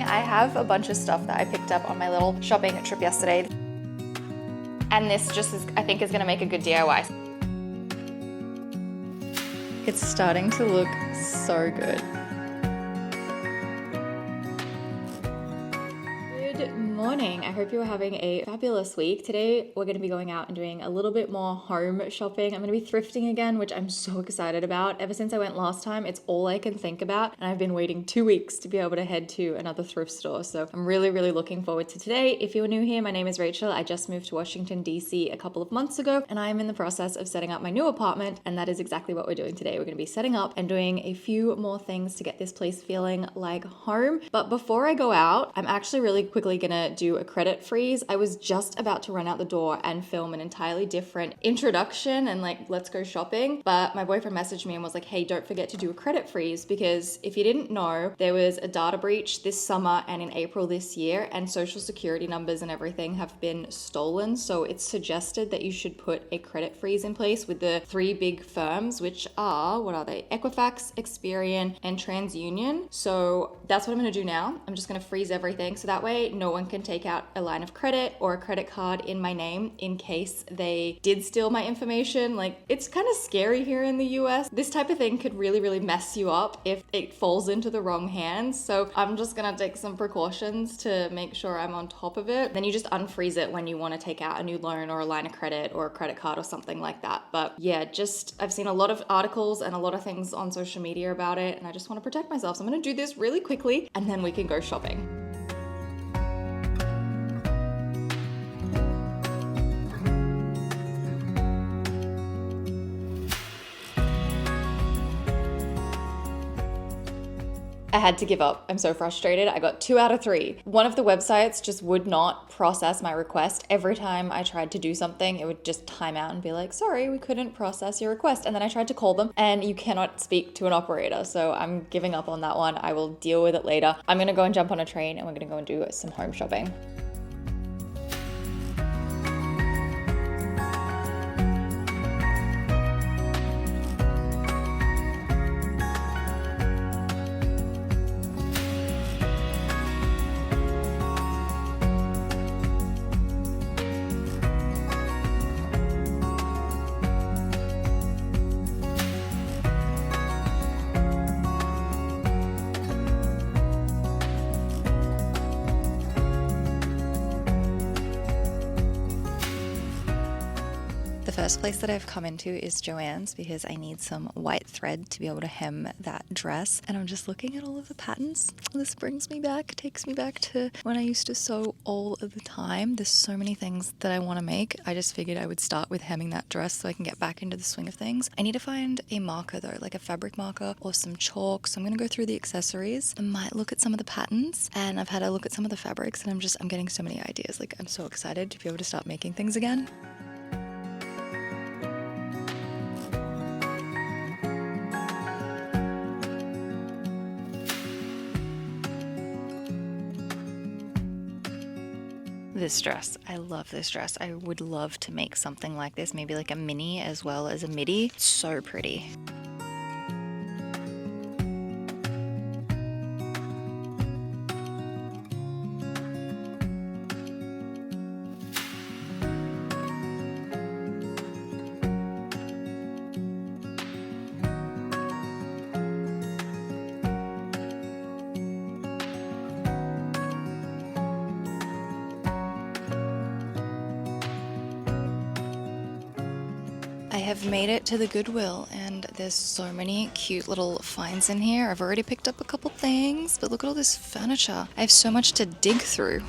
I have a bunch of stuff that I picked up on my little shopping trip yesterday. And this just is, I think, is gonna make a good DIY. It's starting to look so good. Good morning. I hope you're having a fabulous week. Today, we're going to be going out and doing a little bit more home shopping. I'm going to be thrifting again, which I'm so excited about. Ever since I went last time, it's all I can think about. And I've been waiting 2 weeks to be able to head to another thrift store. So I'm really, really looking forward to today. If you're new here, my name is Rachel. I just moved to Washington, D.C. a couple of months ago, and I'm in the process of setting up my new apartment. And that is exactly what we're doing today. We're going to be setting up and doing a few more things to get this place feeling like home. But before I go out, I'm actually really quickly going to do a credit freeze. I was just about to run out the door and film an entirely different introduction and like, let's go shopping. But my boyfriend messaged me and was like, hey, don't forget to do a credit freeze, because if you didn't know, there was a data breach this summer and in April this year, and social security numbers and everything have been stolen. So it's suggested that you should put a credit freeze in place with the 3 big firms, which are, what are they? Equifax, Experian, and TransUnion. So that's what I'm going to do now. I'm just going to freeze everything. So that way no one can take out a line of credit or a credit card in my name in case they did steal my information. Like, it's kind of scary here in the US. This type of thing could really, really mess you up if it falls into the wrong hands. So I'm just gonna take some precautions to make sure I'm on top of it. Then you just unfreeze it when you want to take out a new loan or a line of credit or a credit card or something like that. But yeah, I've seen a lot of articles and a lot of things on social media about it, and I just want to protect myself. So I'm gonna do this really quickly and then we can go shopping. I had to give up. I'm so frustrated. I got 2 out of 3. One of the websites just would not process my request. Every time I tried to do something, it would just time out and be like, sorry, we couldn't process your request. And then I tried to call them and you cannot speak to an operator. So I'm giving up on that one. I will deal with it later. I'm gonna go and jump on a train and we're gonna go and do some home shopping. The first place that I've come into is Joanns because I need some white thread to be able to hem that dress. And I'm just looking at all of the patterns. This takes me back to when I used to sew all of the time. There's so many things that I want to make. I just figured I would start with hemming that dress so I can get back into the swing of things. I need to find a marker though, like a fabric marker or some chalk. So I'm going to go through the accessories. I might look at some of the patterns, and I've had a look at some of the fabrics, and I'm getting so many ideas. Like, I'm so excited to be able to start making things again. This dress, I love this dress. I would love to make something like this, maybe like a mini as well as a midi. It's so pretty. I have made it to the Goodwill, and there's so many cute little finds in here. I've already picked up a couple things, but look at all this furniture. I have so much to dig through.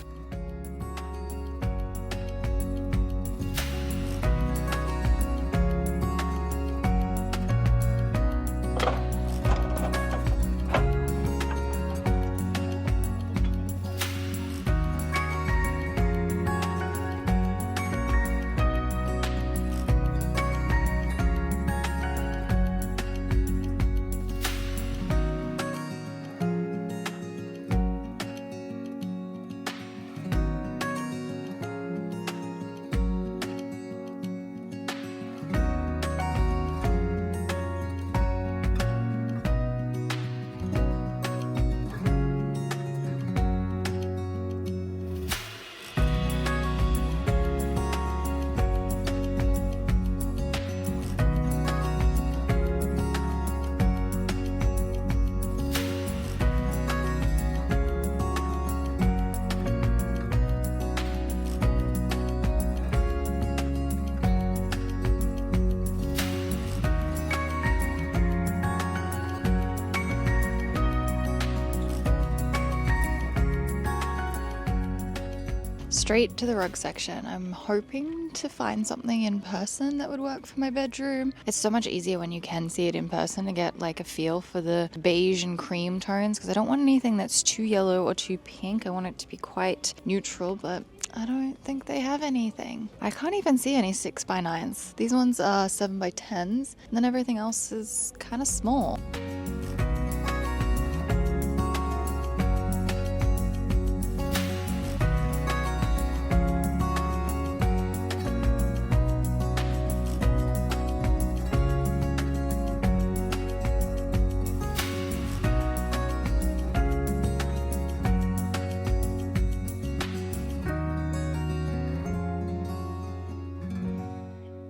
straight to the rug section. I'm hoping to find something in person that would work for my bedroom. It's so much easier when you can see it in person to get like a feel for the beige and cream tones, because I don't want anything that's too yellow or too pink. I want it to be quite neutral, but I don't think they have anything. I can't even see any 6x9s. These ones are 7x10s, and then everything else is kind of small.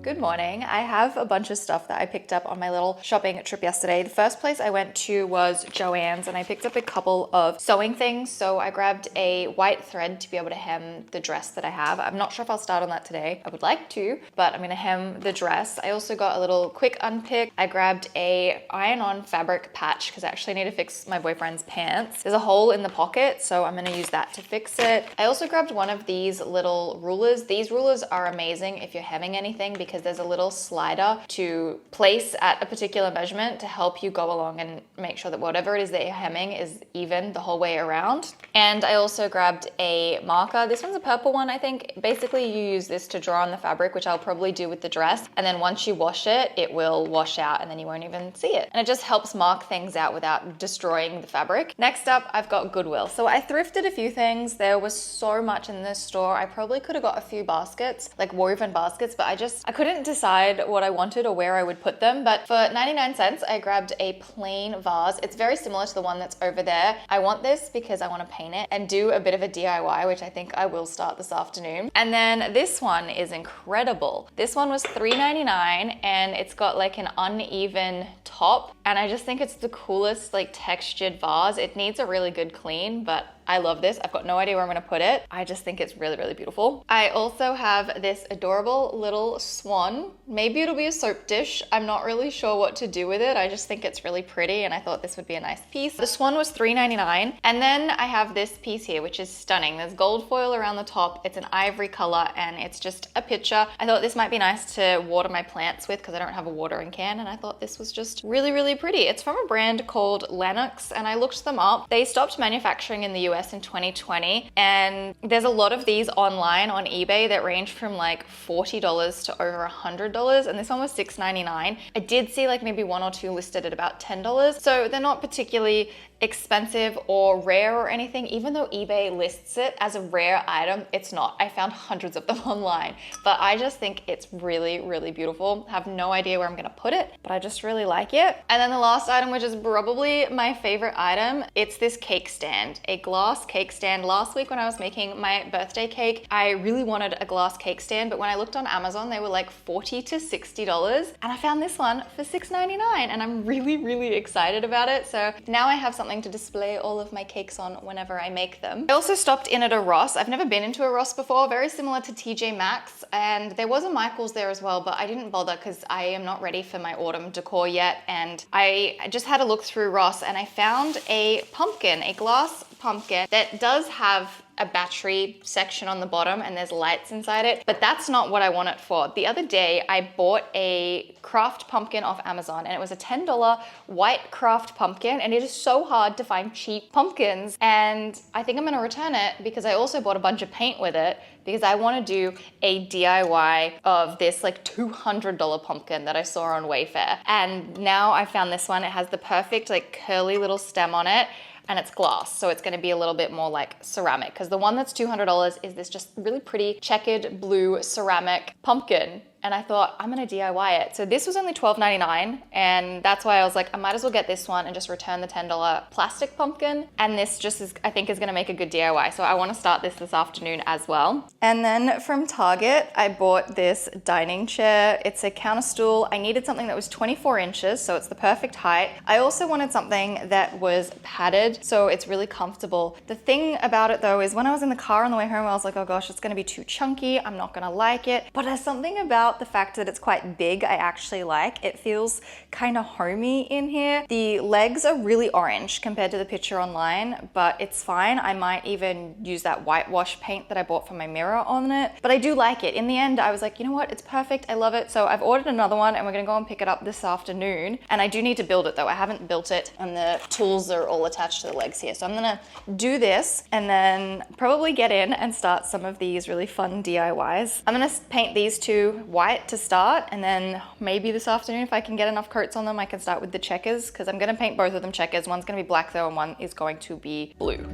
Good morning. I have a bunch of stuff that I picked up on my little shopping trip yesterday. The first place I went to was Joanns, and I picked up a couple of sewing things. So I grabbed a white thread to be able to hem the dress that I have. I'm not sure if I'll start on that today. I would like to, but I'm gonna hem the dress. I also got a little quick unpick. I grabbed a iron-on fabric patch because I actually need to fix my boyfriend's pants. There's a hole in the pocket, so I'm gonna use that to fix it. I also grabbed one of these little rulers. These rulers are amazing if you're hemming anything, because there's a little slider to place at a particular measurement to help you go along and make sure that whatever it is that you're hemming is even the whole way around. And I also grabbed a marker. This one's a purple one, I think. Basically, you use this to draw on the fabric, which I'll probably do with the dress. And then once you wash it, it will wash out and then you won't even see it. And it just helps mark things out without destroying the fabric. Next up, I've got Goodwill. So I thrifted a few things. There was so much in this store. I probably could have got a few baskets, like woven baskets, but I couldn't decide what I wanted or where I would put them. But for 99 cents, I grabbed a plain vase. It's very similar to the one that's over there. I want this because I want to paint it and do a bit of a DIY, which I think I will start this afternoon. And then this one is incredible. This one was $3.99 and it's got like an uneven top. And I just think it's the coolest like textured vase. It needs a really good clean, but I love this. I've got no idea where I'm gonna put it. I just think it's really, really beautiful. I also have this adorable little swan. Maybe it'll be a soap dish. I'm not really sure what to do with it. I just think it's really pretty and I thought this would be a nice piece. The swan was $3.99. And then I have this piece here, which is stunning. There's gold foil around the top. It's an ivory color and it's just a picture. I thought this might be nice to water my plants with because I don't have a watering can, and I thought this was just really, really pretty. It's from a brand called Lennox and I looked them up. They stopped manufacturing in the US in 2020, and there's a lot of these online on eBay that range from like $40 to over $100, and this one was $6.99. I did see like maybe one or two listed at about $10, so they're not particularly expensive or rare or anything. Even though eBay lists it as a rare item, it's not. I found hundreds of them online, but I just think it's really, really beautiful. I have no idea where I'm gonna put it, but I just really like it. And then the last item, which is probably my favorite item, it's this cake stand, a glass cake stand. Last week when I was making my birthday cake, I really wanted a glass cake stand, but when I looked on Amazon, they were like $40 to $60, and I found this one for $6.99, and I'm really, really excited about it. So now I have something to display all of my cakes on whenever I make them. I also stopped in at a Ross. I've never been into a Ross before, very similar to TJ Maxx, and there was a Michael's there as well, but I didn't bother because I am not ready for my autumn decor yet, and I just had a look through Ross and I found a pumpkin, a glass pumpkin that does have a battery section on the bottom and there's lights inside it, but that's not what I want it for. The other day I bought a craft pumpkin off Amazon and it was a $10 white craft pumpkin, and it is so hard to find cheap pumpkins, and I think I'm gonna return it because I also bought a bunch of paint with it because I want to do a DIY of this like $200 pumpkin that I saw on Wayfair. And now I found this one. It has the perfect like curly little stem on it, and it's glass, so it's gonna be a little bit more like ceramic, because the one that's $200 is this just really pretty checkered blue ceramic pumpkin. And I thought, I'm gonna DIY it. So this was only $12.99, and that's why I was like, I might as well get this one and just return the $10 plastic pumpkin. And this just is, I think, is gonna make a good DIY. So I wanna start this afternoon as well. And then from Target, I bought this dining chair. It's a counter stool. I needed something that was 24 inches, so it's the perfect height. I also wanted something that was padded, so it's really comfortable. The thing about it though is when I was in the car on the way home, I was like, oh gosh, it's gonna be too chunky. I'm not gonna like it. But there's something about about the fact that it's quite big. I actually like. It feels kind of homey in here. The legs are really orange compared to the picture online, but it's fine. I might even use that whitewash paint that I bought for my mirror on it, but I do like it. In the end, I was like, you know what? It's perfect. I love it. So I've ordered another one and we're gonna go and pick it up this afternoon. And I do need to build it though. I haven't built it and the tools are all attached to the legs here. So I'm gonna do this and then probably get in and start some of these really fun DIYs. I'm gonna paint these two white to start, and then maybe this afternoon, if I can get enough coats on them, I can start with the checkers, because I'm gonna paint both of them checkers. One's gonna be black though, and one is going to be blue.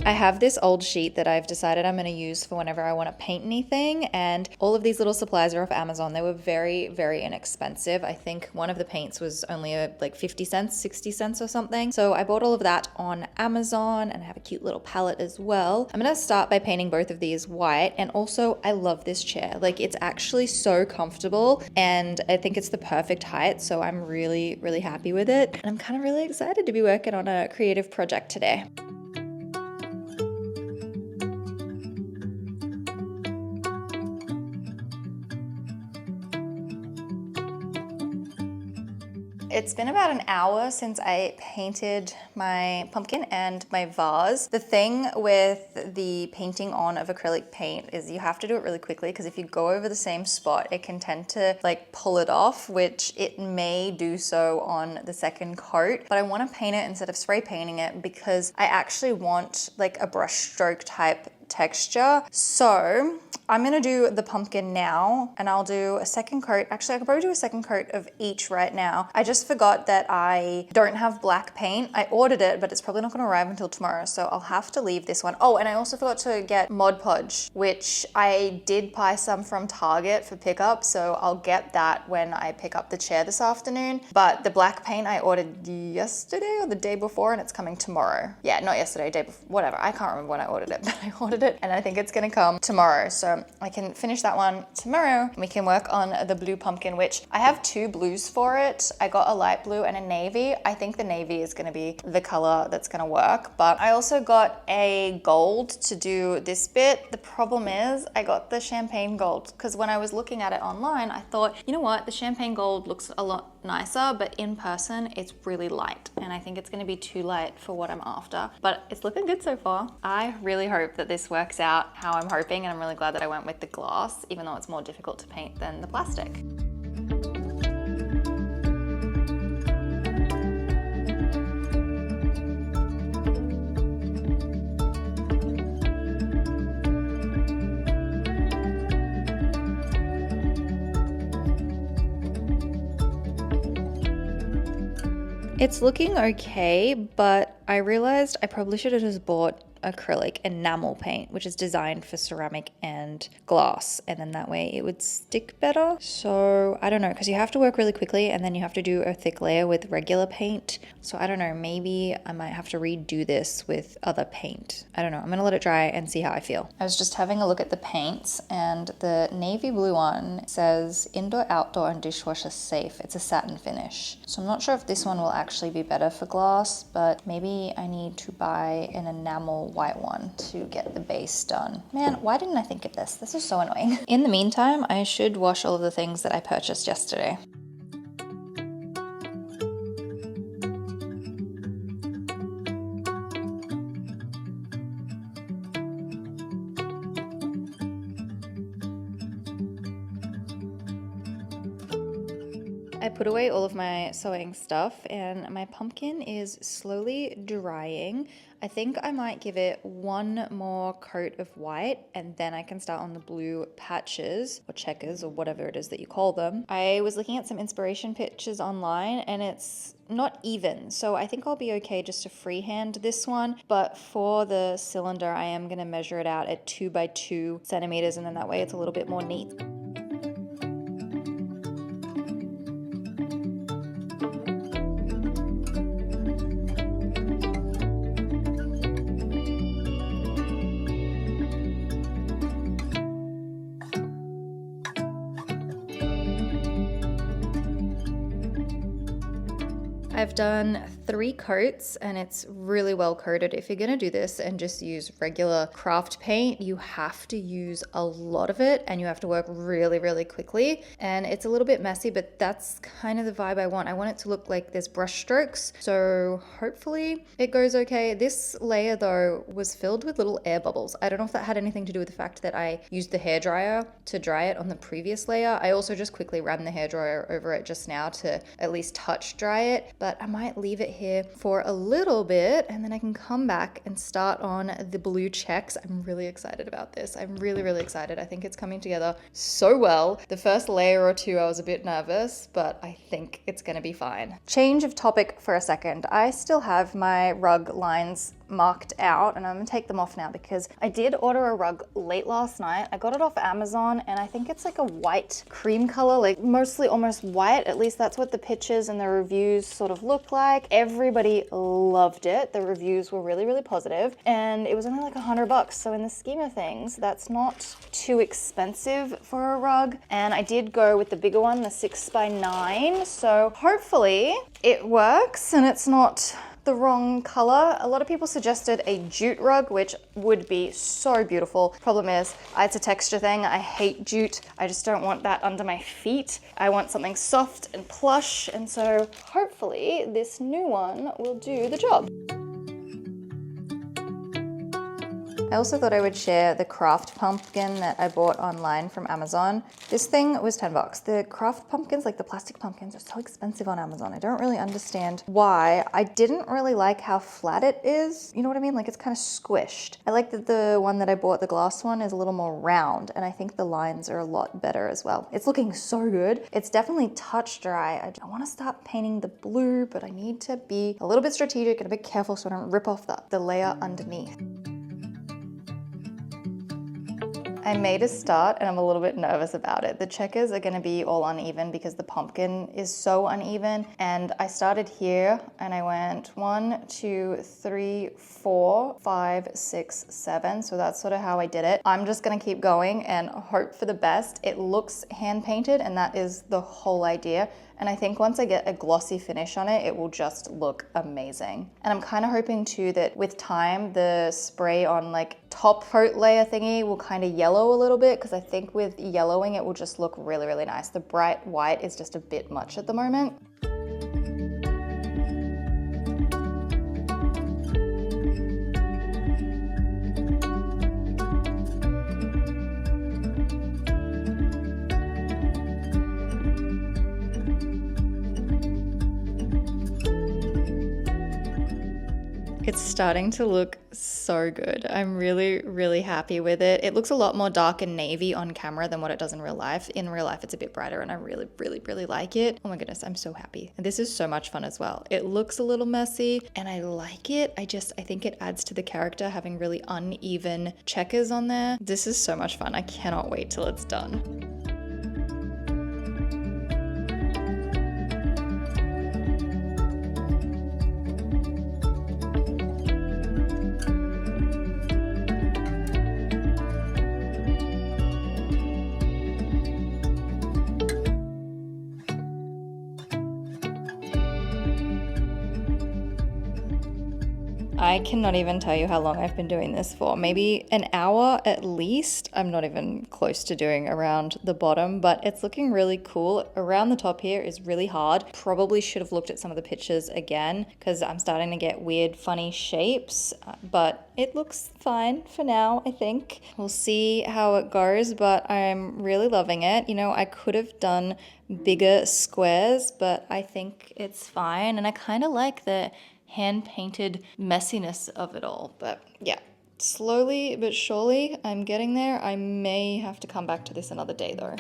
I have this old sheet that I've decided I'm going to use for whenever I want to paint anything, and all of these little supplies are off Amazon. They were very, very inexpensive. I think one of the paints was only like 50 cents, 60 cents or something. So I bought all of that on Amazon, and I have a cute little palette as well. I'm going to start by painting both of these white, and also I love this chair. Like, it's actually so comfortable, and I think it's the perfect height, so I'm really, really happy with it. And I'm kind of really excited to be working on a creative project today. It's been about an hour since I painted my pumpkin and my vase. The thing with the painting on of acrylic paint is you have to do it really quickly, because if you go over the same spot, it can tend to like pull it off, which it may do so on the second coat. But I want to paint it instead of spray painting it, because I actually want like a brush stroke type texture. So I'm gonna do the pumpkin now, and I'll do a second coat. Actually, I could probably do a second coat of each right now. I just forgot that I don't have black paint. I ordered it, but it's probably not gonna arrive until tomorrow, so I'll have to leave this one. Oh, and I also forgot to get Mod Podge, which I did buy some from Target for pickup, so I'll get that when I pick up the chair this afternoon. But the black paint I ordered yesterday or the day before, and it's coming tomorrow. Yeah, not yesterday, day before, whatever. I can't remember when I ordered it, but I ordered it, and I think it's gonna come tomorrow. So I can finish that one tomorrow, and we can work on the blue pumpkin, which I have two blues for it. I got a light blue and a navy. I think the navy is gonna be the color that's gonna work, but I also got a gold to do this bit. The problem is I got the champagne gold, because when I was looking at it online, I thought, you know what, the champagne gold looks a lot nicer, but in person it's really light, and I think it's gonna be too light for what I'm after, but it's looking good so far. I really hope that this works out how I'm hoping, and I'm really glad that I went with the glass, even though it's more difficult to paint than the plastic. It's looking okay, but I realized I probably should have just bought acrylic enamel paint, which is designed for ceramic and glass, and then that way it would stick better. So I don't know, because you have to work really quickly, and then you have to do a thick layer with regular paint. So I don't know, maybe I might have to redo this with other paint. I don't know, I'm gonna let it dry and see how I feel. I was just having a look at the paints, and the navy blue one says indoor, outdoor, and dishwasher safe. It's a satin finish. So I'm not sure if this one will actually be better for glass, but maybe I need to buy an enamel white one to get the base done. Man, why didn't I think of this? This is so annoying. In the meantime, I should wash all of the things that I purchased yesterday. I put away all of my sewing stuff, and my pumpkin is slowly drying. I think I might give it one more coat of white, and then I can start on the blue patches or checkers or whatever it is that you call them. I was looking at some inspiration pictures online, and it's not even, so I think I'll be okay just to freehand this one. But for the cylinder, I am going to measure it out at 2 by 2 centimeters, and then that way it's a little bit more neat. I've done 3 coats and it's really well coated. If you're gonna do this and just use regular craft paint, you have to use a lot of it and you have to work really, really quickly. And it's a little bit messy, but that's kind of the vibe I want. I want it to look like there's brush strokes. So hopefully it goes okay. This layer though was filled with little air bubbles. I don't know if that had anything to do with the fact that I used the hairdryer to dry it on the previous layer. I also just quickly ran the hairdryer over it just now to at least touch dry it. But I might leave it here for a little bit and then I can come back and start on the blue checks. I'm really excited about this. I'm really, really excited. I think it's coming together so well. The first layer or two, I was a bit nervous, but I think it's gonna be fine. Change of topic for a second. I still have my rug lines marked out and I'm gonna take them off now because I did order a rug late last night. I got it off Amazon and I think it's like a white cream color, like mostly almost white. At least that's what the pictures and the reviews sort of look like. Everybody loved it. The reviews were really, really positive and it was only like $100. So in the scheme of things, that's not too expensive for a rug. And I did go with the bigger one, the 6x9. So hopefully it works and it's not the wrong color. A lot of people suggested a jute rug, which would be so beautiful. Problem is, it's a texture thing. I hate jute. I just don't want that under my feet. I want something soft and plush, and so hopefully this new one will do the job. I also thought I would share the craft pumpkin that I bought online from Amazon. This thing was $10. The craft pumpkins, like the plastic pumpkins, are so expensive on Amazon. I don't really understand why. I didn't really like how flat it is. You know what I mean? Like it's kind of squished. I like that the one that I bought, the glass one, is a little more round, and I think the lines are a lot better as well. It's looking so good. It's definitely touch dry. I want to start painting the blue, but I need to be a little bit strategic and a bit careful so I don't rip off the layer underneath. I made a start and I'm a little bit nervous about it. The checkers are gonna be all uneven because the pumpkin is so uneven. And I started here and I went 1, 2, 3, 4, 5, 6, 7. So that's sort of how I did it. I'm just gonna keep going and hope for the best. It looks hand painted and that is the whole idea. And I think once I get a glossy finish on it, it will just look amazing. And I'm kind of hoping too that with time, the spray on like top coat layer thingy will kind of yellow a little bit, because I think with yellowing, it will just look really, really nice. The bright white is just a bit much at the moment. It's starting to look so good. I'm really, really happy with it. It looks a lot more dark and navy on camera than what it does in real life. In real life, it's a bit brighter and I really, really, really like it. Oh my goodness, I'm so happy. And this is so much fun as well. It looks a little messy and I like it. I think it adds to the character having really uneven checkers on there. This is so much fun. I cannot wait till it's done. I cannot even tell you how long I've been doing this for. Maybe an hour at least. I'm not even close to doing around the bottom, but it's looking really cool. Around the top here is really hard. Probably should have looked at some of the pictures again because I'm starting to get weird, funny shapes, but it looks fine for now, I think. We'll see how it goes, but I'm really loving it. You know, I could have done bigger squares, but I think it's fine. And I kind of like the hand-painted messiness of it all. But yeah, slowly but surely I'm getting there. I may have to come back to this another day though.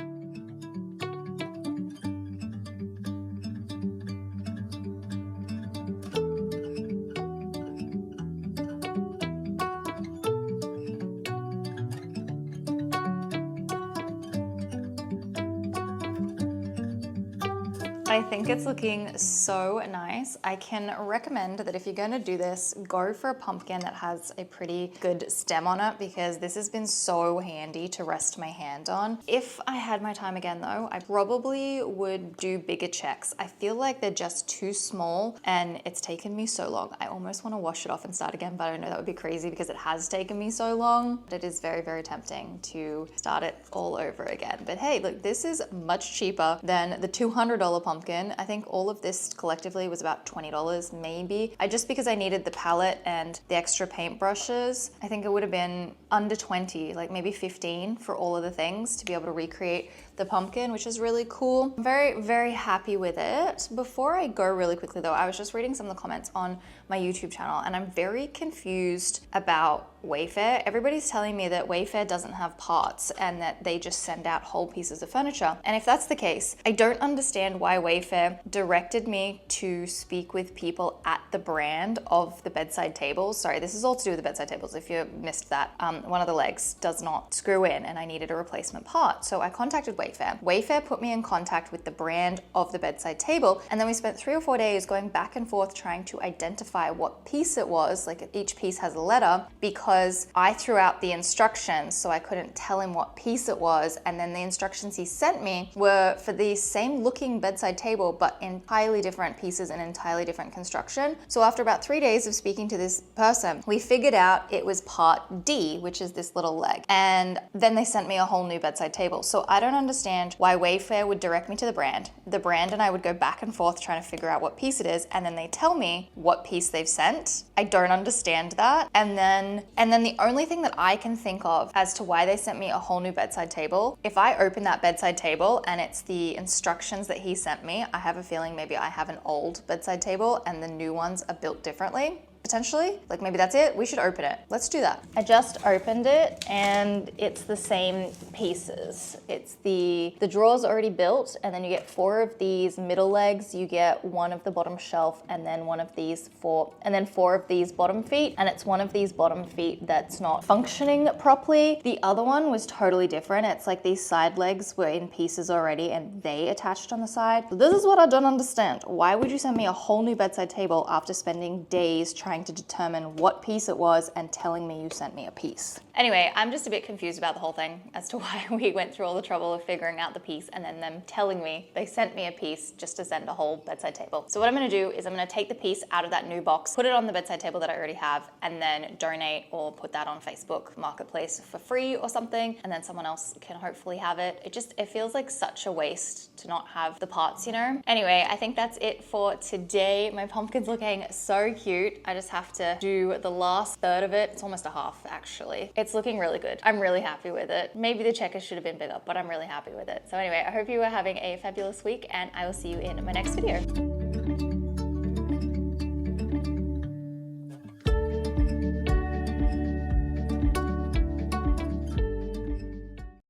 I think it's looking so nice. I can recommend that if you're gonna do this, go for a pumpkin that has a pretty good stem on it, because this has been so handy to rest my hand on. If I had my time again though, I probably would do bigger checks. I feel like they're just too small and it's taken me so long. I almost want to wash it off and start again, but I know that would be crazy because it has taken me so long. It is very, very tempting to start it all over again. But hey, look, this is much cheaper than the $200 pumpkin. I think all of this collectively was about $20 maybe. Just because I needed the palette and the extra paintbrushes, I think it would have been under 20, like maybe 15 for all of the things to be able to recreate the pumpkin, which is really cool. I'm very, very happy with it. Before I go really quickly though, I was just reading some of the comments on my YouTube channel and I'm very confused about Wayfair. Everybody's telling me that Wayfair doesn't have parts and that they just send out whole pieces of furniture. And if that's the case, I don't understand why Wayfair directed me to speak with people at the brand of the bedside tables. Sorry, this is all to do with the bedside tables. If you missed that, one of the legs does not screw in and I needed a replacement part. So I contacted Wayfair. Wayfair put me in contact with the brand of the bedside table. And then we spent 3 or 4 days going back and forth trying to identify what piece it was. Like each piece has a letter, because I threw out the instructions, so I couldn't tell him what piece it was. And then the instructions he sent me were for the same looking bedside table, but entirely different pieces and entirely different construction. So after about 3 days of speaking to this person, we figured out it was part D, which is this little leg. And then they sent me a whole new bedside table. So I don't understand why Wayfair would direct me to the brand. The brand and I would go back and forth trying to figure out what piece it is, and then they tell me what piece they've sent. I don't understand that. And then the only thing that I can think of as to why they sent me a whole new bedside table, if I open that bedside table and it's the instructions that he sent me, I have a feeling maybe I have an old bedside table and the new ones are built differently. Potentially, like maybe that's it. We should open it. Let's do that. I just opened it and it's the same pieces. It's the drawers already built, and then you get 4 of these middle legs, you get 1 of the bottom shelf, and then 1 of these 4, and then 4 of these bottom feet, and it's 1 of these bottom feet that's not functioning properly. The other one was totally different. It's like these side legs were in pieces already and they attached on the side. So this is what I don't understand. Why would you send me a whole new bedside table after spending days trying to determine what piece it was and telling me you sent me a piece? Anyway, I'm just a bit confused about the whole thing as to why we went through all the trouble of figuring out the piece and then them telling me they sent me a piece just to send a whole bedside table. So what I'm gonna do is I'm gonna take the piece out of that new box, put it on the bedside table that I already have, and then donate or put that on Facebook Marketplace for free or something, and then someone else can hopefully have it. It feels like such a waste to not have the parts, you know? Anyway, I think that's it for today. My pumpkin's looking so cute. I just have to do the last third of it. It's almost a half actually. It's looking really good. I'm really happy with it. Maybe the checkers should have been bigger, but I'm really happy with it. So anyway, I hope you are having a fabulous week and I will see you in my next video.